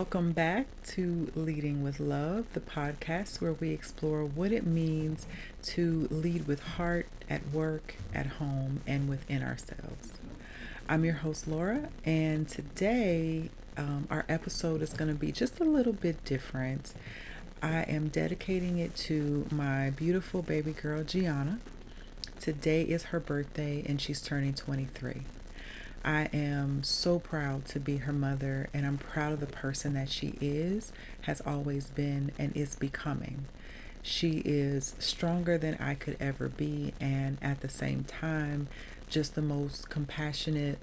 Welcome back to Leading with Love, the podcast where we explore what it means to lead with heart at work, at home, and within ourselves. I'm your host, Laura, and today our episode is going to be just a little bit different. I am dedicating it to my beautiful baby girl, Jiahna. Today is her birthday, and she's turning 23. I am so proud to be her mother, and I'm proud of the person that she is, has always been, and is becoming. She is stronger than I could ever be, and at the same time, just the most compassionate,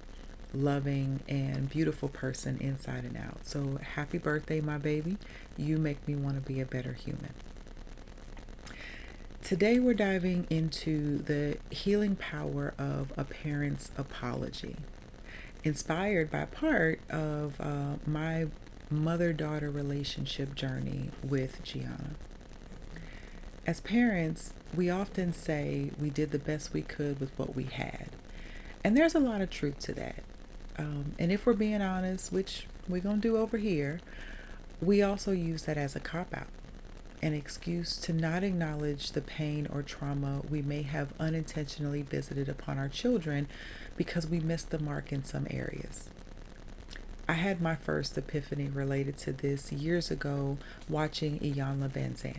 loving, and beautiful person inside and out. So happy birthday, my baby. You make me want to be a better human. Today, we're diving into the healing power of a parent's apology, inspired by part of my mother-daughter relationship journey with Jiahna. As parents, we often say we did the best we could with what we had. And there's a lot of truth to that. And if we're being honest, which we're going to do over here, we also use that as a cop-out, an excuse to not acknowledge the pain or trauma we may have unintentionally visited upon our children because we missed the mark in some areas. I had my first epiphany related to this years ago watching Jiahna.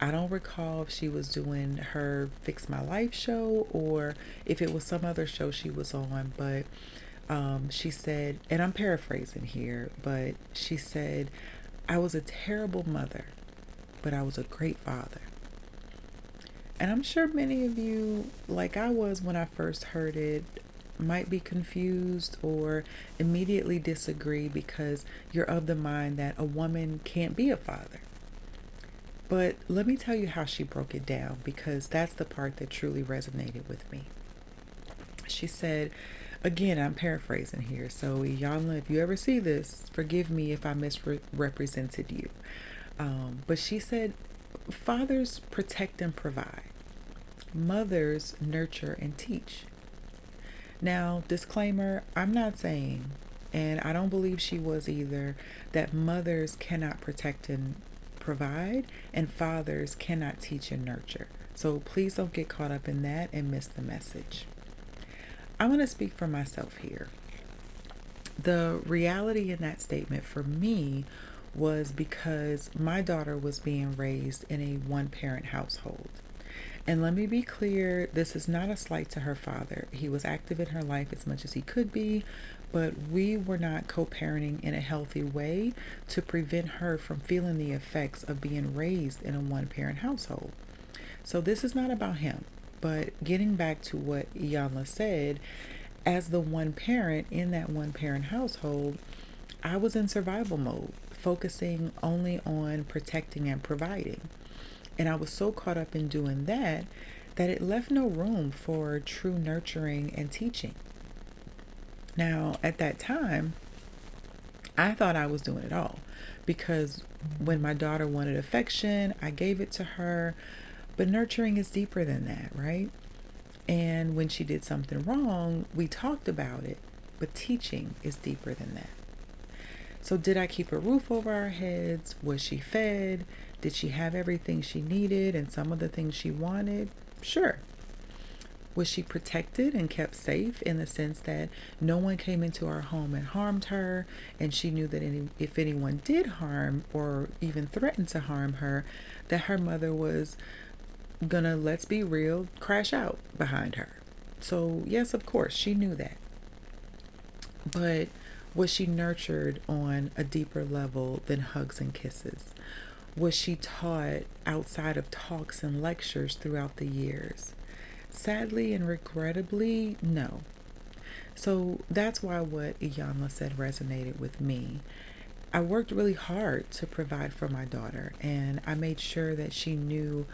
I don't recall if she was doing her Fix My Life show or if it was some other show she was on, but she said, and I'm paraphrasing here, but she said, "I was a terrible mother, but I was a great father." And I'm sure many of you, like I was when I first heard it, might be confused or immediately disagree because you're of the mind that a woman can't be a father. But let me tell you how she broke it down, because that's the part that truly resonated with me. She said, again, I'm paraphrasing here, so Jiahna, if you ever see this, forgive me if I misrepresented you. But she said, fathers protect and provide. Mothers nurture and teach. Now, disclaimer, I'm not saying, and I don't believe she was either, that mothers cannot protect and provide and fathers cannot teach and nurture. So please don't get caught up in that and miss the message. I'm going to speak for myself here. The reality in that statement for me was because my daughter was being raised in a one-parent household. And let me be clear, this is not a slight to her father. He was active in her life as much as he could be, but we were not co-parenting in a healthy way to prevent her from feeling the effects of being raised in a one-parent household. So this is not about him, but getting back to what Jiahna said, as the one parent in that one-parent household, I was in survival mode, focusing only on protecting and providing. And I was so caught up in doing that it left no room for true nurturing and teaching. Now, at that time, I thought I was doing it all, because when my daughter wanted affection, I gave it to her. But nurturing is deeper than that, right? And when she did something wrong, we talked about it. But teaching is deeper than that. So did I keep a roof over our heads? Was she fed? Did she have everything she needed and some of the things she wanted? Sure. Was she protected and kept safe in the sense that no one came into our home and harmed her, and she knew that if anyone did harm or even threatened to harm her, that her mother was gonna, let's be real, crash out behind her? So yes, of course, she knew that. But was she nurtured on a deeper level than hugs and kisses? Was she taught outside of talks and lectures throughout the years? Sadly and regrettably, no. So that's why what Jiahna said resonated with me. I worked really hard to provide for my daughter, and I made sure that she knew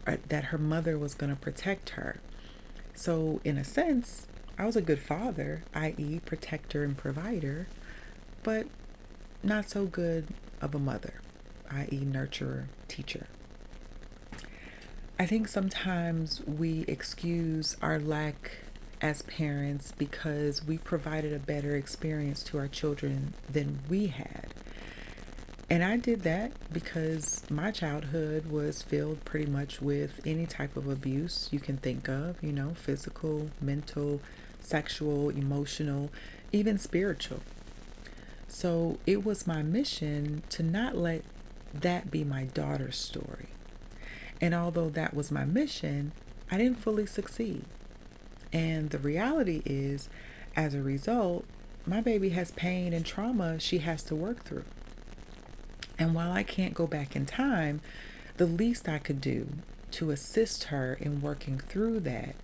that her mother was going to protect her. So in a sense, I was a good father, i.e. protector and provider, but not so good of a mother, i.e. nurturer, teacher. I think sometimes we excuse our lack as parents because we provided a better experience to our children than we had. And I did that because my childhood was filled pretty much with any type of abuse you can think of, physical, mental, sexual, emotional, even spiritual. So it was my mission to not let that be my daughter's story. And although that was my mission, I didn't fully succeed. And the reality is, as a result, my baby has pain and trauma she has to work through. And while I can't go back in time, the least I could do to assist her in working through that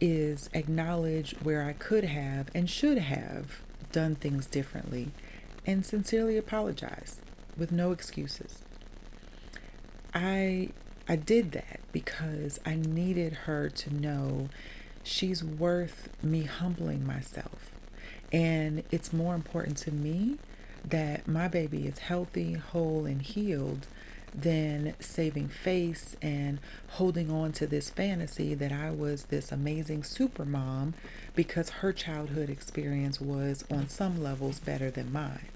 is acknowledge where I could have and should have done things differently and sincerely apologize with no excuses. I did that because I needed her to know she's worth me humbling myself. And it's more important to me that my baby is healthy, whole, and healed than saving face and holding on to this fantasy that I was this amazing super mom because her childhood experience was on some levels better than mine.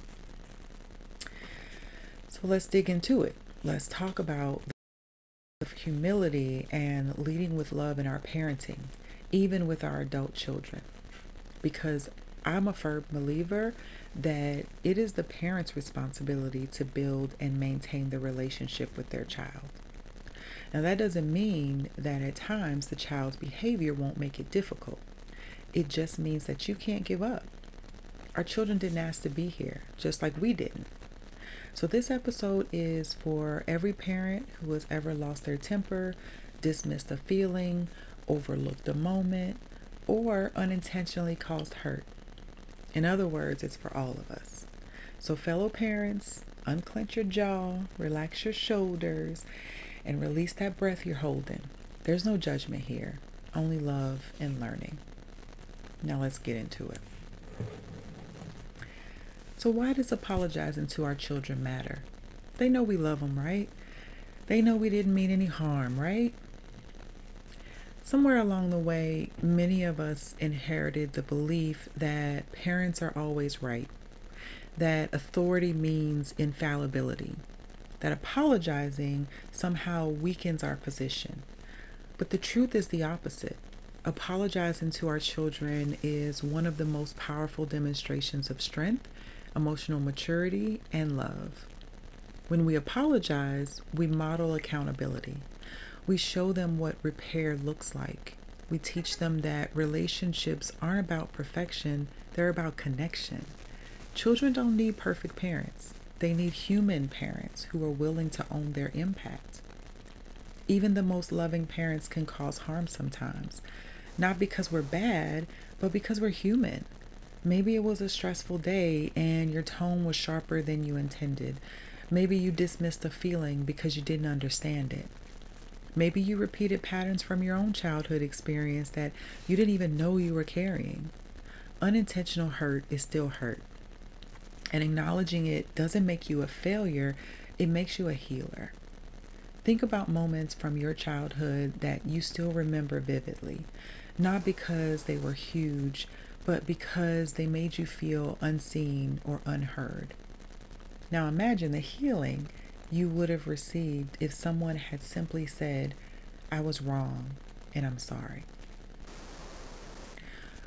So let's dig into it. Let's talk about humility and leading with love in our parenting, even with our adult children. Because I'm a firm believer that it is the parent's responsibility to build and maintain the relationship with their child. Now, that doesn't mean that at times the child's behavior won't make it difficult. It just means that you can't give up. Our children didn't ask to be here, just like we didn't. So this episode is for every parent who has ever lost their temper, dismissed a feeling, overlooked a moment, or unintentionally caused hurt. In other words, it's for all of us. So fellow parents, unclench your jaw, relax your shoulders, and release that breath you're holding. There's no judgment here, only love and learning. Now let's get into it. So why does apologizing to our children matter? They know we love them, right? They know we didn't mean any harm, right? Somewhere along the way, many of us inherited the belief that parents are always right, that authority means infallibility, that apologizing somehow weakens our position. But the truth is the opposite. Apologizing to our children is one of the most powerful demonstrations of strength, emotional maturity, and love. When we apologize, we model accountability. We show them what repair looks like. We teach them that relationships aren't about perfection, they're about connection. Children don't need perfect parents. They need human parents who are willing to own their impact. Even the most loving parents can cause harm sometimes, not because we're bad, but because we're human. Maybe it was a stressful day and your tone was sharper than you intended. Maybe you dismissed a feeling because you didn't understand it. Maybe you repeated patterns from your own childhood experience that you didn't even know you were carrying. Unintentional hurt is still hurt. And acknowledging it doesn't make you a failure, it makes you a healer. Think about moments from your childhood that you still remember vividly, not because they were huge, but because they made you feel unseen or unheard. Now imagine the healing you would have received if someone had simply said, "I was wrong and I'm sorry."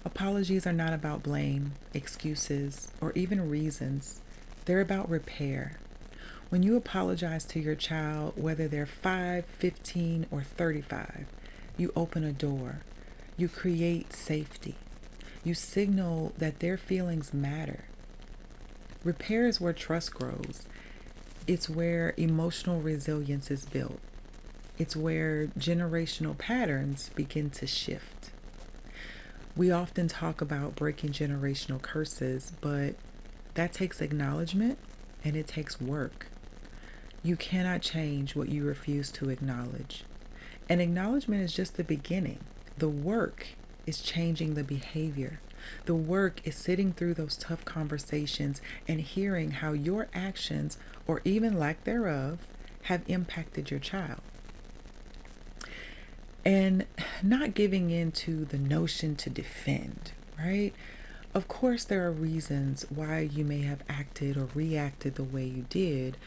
Apologies are not about blame, excuses, or even reasons. They're about repair. When you apologize to your child, whether they're 5, 15, or 35, you open a door. You create safety. You signal that their feelings matter. Repair is where trust grows. It's where emotional resilience is built. It's where generational patterns begin to shift. We often talk about breaking generational curses, but that takes acknowledgement and it takes work. You cannot change what you refuse to acknowledge. And acknowledgement is just the beginning. The work is changing the behavior. The work is sitting through those tough conversations and hearing how your actions, or even lack thereof, have impacted your child. And not giving in to the notion to defend, right? Of course, there are reasons why you may have acted or reacted the way you did,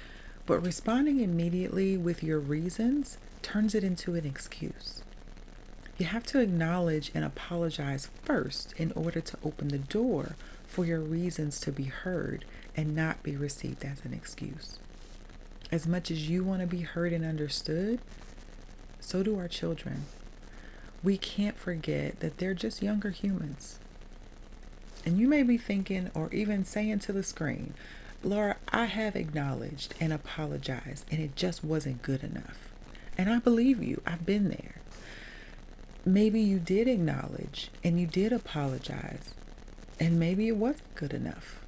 But responding immediately with your reasons turns it into an excuse. You have to acknowledge and apologize first in order to open the door for your reasons to be heard and not be received as an excuse. As much as you want to be heard and understood, so do our children. We can't forget that they're just younger humans. And you may be thinking or even saying to the screen, Laura, I have acknowledged and apologized, and it just wasn't good enough. And I believe you, I've been there. Maybe you did acknowledge and you did apologize, and maybe it wasn't good enough.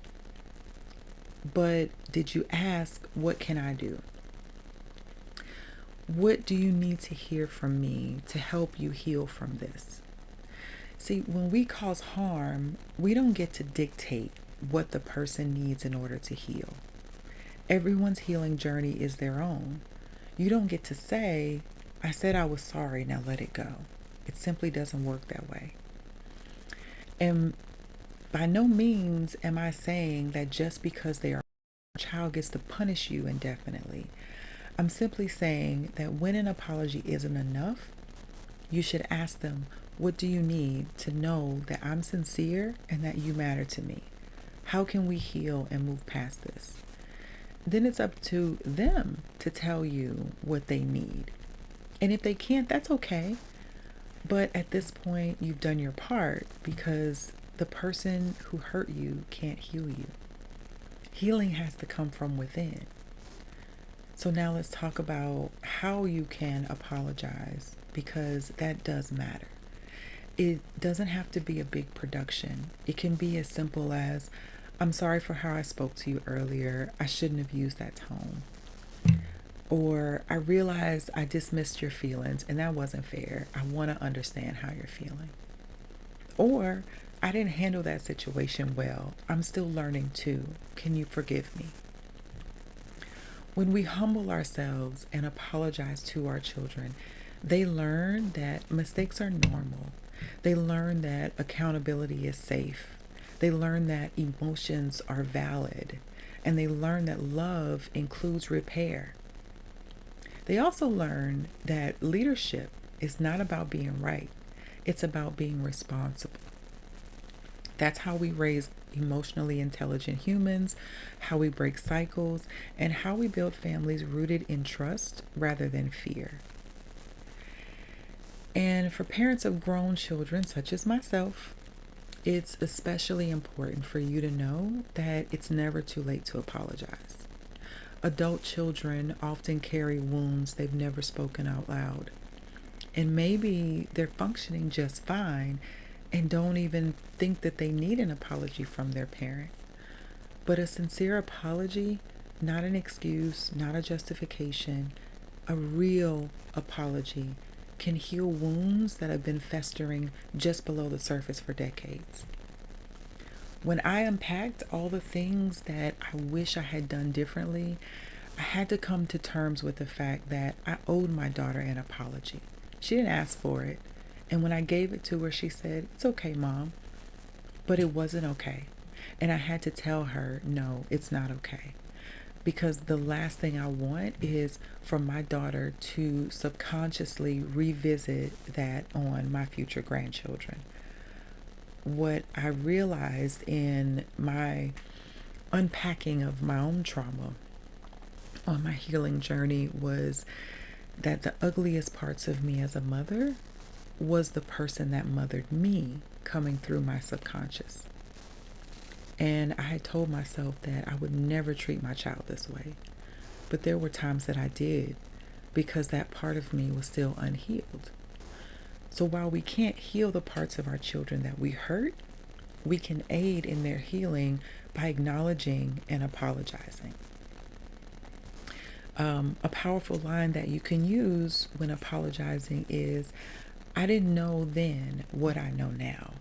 But did you ask, what can I do? What do you need to hear from me to help you heal from this? See, when we cause harm, we don't get to dictate what the person needs in order to heal. Everyone's healing journey is their own. You don't get to say, I said I was sorry, now let it go. It simply doesn't work that way. And by no means am I saying that just because they are a child gets to punish you indefinitely. I'm simply saying that when an apology isn't enough, you should ask them, what do you need to know that I'm sincere and that you matter to me? How can we heal and move past this? Then it's up to them to tell you what they need. And if they can't, that's okay. But at this point, you've done your part because the person who hurt you can't heal you. Healing has to come from within. So now let's talk about how you can apologize, because that does matter. It doesn't have to be a big production. It can be as simple as, I'm sorry for how I spoke to you earlier. I shouldn't have used that tone. Or I realized I dismissed your feelings and that wasn't fair. I want to understand how you're feeling. Or I didn't handle that situation well. I'm still learning too. Can you forgive me? When we humble ourselves and apologize to our children, they learn that mistakes are normal. They learn that accountability is safe. They learn that emotions are valid. And they learn that love includes repair. They also learn that leadership is not about being right. It's about being responsible. That's how we raise emotionally intelligent humans, how we break cycles, and how we build families rooted in trust rather than fear. And for parents of grown children, such as myself, it's especially important for you to know that it's never too late to apologize. Adult children often carry wounds they've never spoken out loud. And maybe they're functioning just fine and don't even think that they need an apology from their parent. But a sincere apology, not an excuse, not a justification, a real apology can heal wounds that have been festering just below the surface for decades. When I unpacked all the things that I wish I had done differently, I had to come to terms with the fact that I owed my daughter an apology. She didn't ask for it. And when I gave it to her, she said, "It's okay, Mom." But it wasn't okay. And I had to tell her, no, it's not okay. Because the last thing I want is for my daughter to subconsciously revisit that on my future grandchildren. What I realized in my unpacking of my own trauma on my healing journey was that the ugliest parts of me as a mother was the person that mothered me coming through my subconscious. And I had told myself that I would never treat my child this way. But there were times that I did, because that part of me was still unhealed. So while we can't heal the parts of our children that we hurt, we can aid in their healing by acknowledging and apologizing. A powerful line that you can use when apologizing is, I didn't know then what I know now,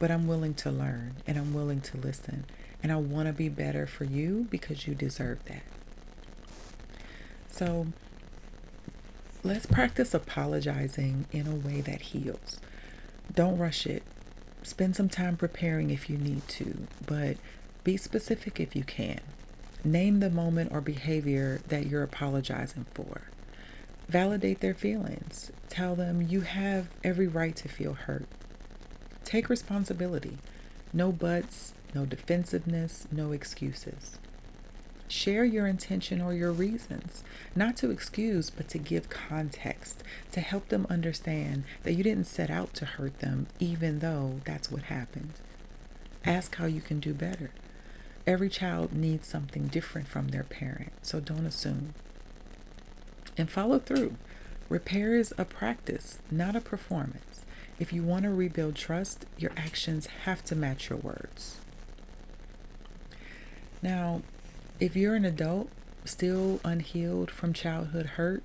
but I'm willing to learn and I'm willing to listen, and I want to be better for you because you deserve that. So let's practice apologizing in a way that heals. Don't rush it. Spend some time preparing if you need to, but be specific if you can. Name the moment or behavior that you're apologizing for. Validate their feelings. Tell them you have every right to feel hurt. Take responsibility. No buts, no defensiveness, no excuses. Share your intention or your reasons, not to excuse, but to give context, to help them understand that you didn't set out to hurt them, even though that's what happened. Ask how you can do better. Every child needs something different from their parent, so don't assume. And follow through. Repair is a practice, not a performance. If you want to rebuild trust, your actions have to match your words. Now, if you're an adult still unhealed from childhood hurt,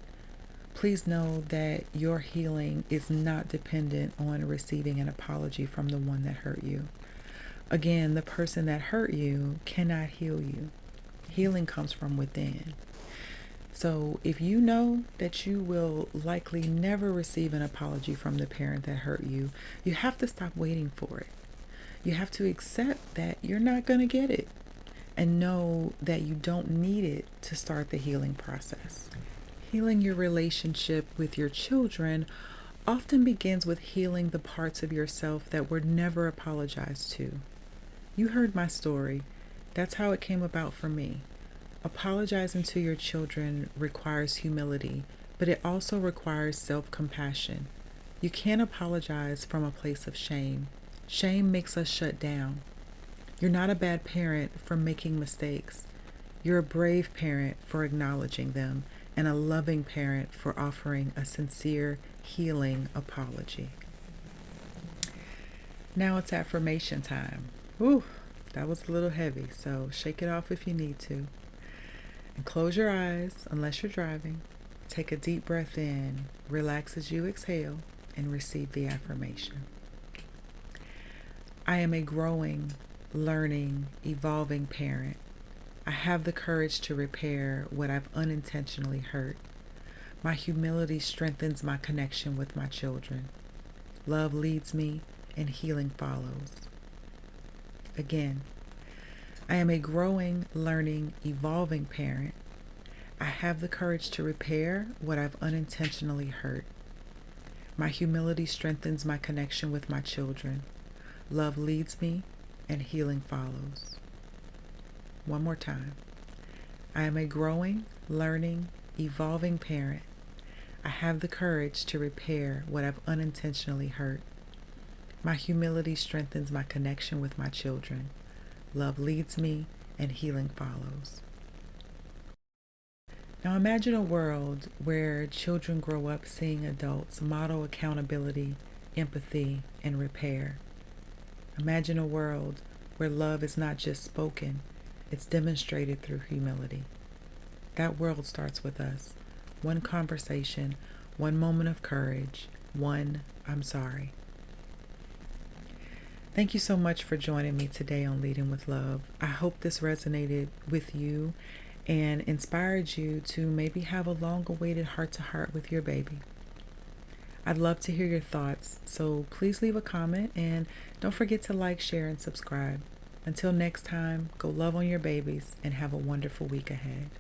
please know that your healing is not dependent on receiving an apology from the one that hurt you. Again, the person that hurt you cannot heal you. Healing comes from within. So if you know that you will likely never receive an apology from the parent that hurt you, you have to stop waiting for it. You have to accept that you're not going to get it and know that you don't need it to start the healing process. Healing your relationship with your children often begins with healing the parts of yourself that were never apologized to. You heard my story. That's how it came about for me. Apologizing to your children requires humility, but it also requires self-compassion. You can't apologize from a place of shame. Shame makes us shut down. You're not a bad parent for making mistakes. You're a brave parent for acknowledging them, and a loving parent for offering a sincere, healing apology. Now it's affirmation time. Whew, that was a little heavy, so shake it off if you need to. And close your eyes unless you're driving. Take a deep breath in, relax as you exhale, and receive the affirmation. I am a growing, learning, evolving parent. I have the courage to repair what I've unintentionally hurt. My humility strengthens my connection with my children. Love leads me, and healing follows. Again, I am a growing, learning, evolving parent. I have the courage to repair what I've unintentionally hurt. My humility strengthens my connection with my children. Love leads me, and healing follows. One more time. I am a growing, learning, evolving parent. I have the courage to repair what I've unintentionally hurt. My humility strengthens my connection with my children. Love leads me, and healing follows. Now imagine a world where children grow up seeing adults model accountability, empathy, and repair. Imagine a world where love is not just spoken, it's demonstrated through humility. That world starts with us. One conversation, one moment of courage, one "I'm sorry." Thank you so much for joining me today on Leading with Love. I hope this resonated with you and inspired you to maybe have a long-awaited heart-to-heart with your baby. I'd love to hear your thoughts, so please leave a comment and don't forget to like, share, and subscribe. Until next time, go love on your babies and have a wonderful week ahead.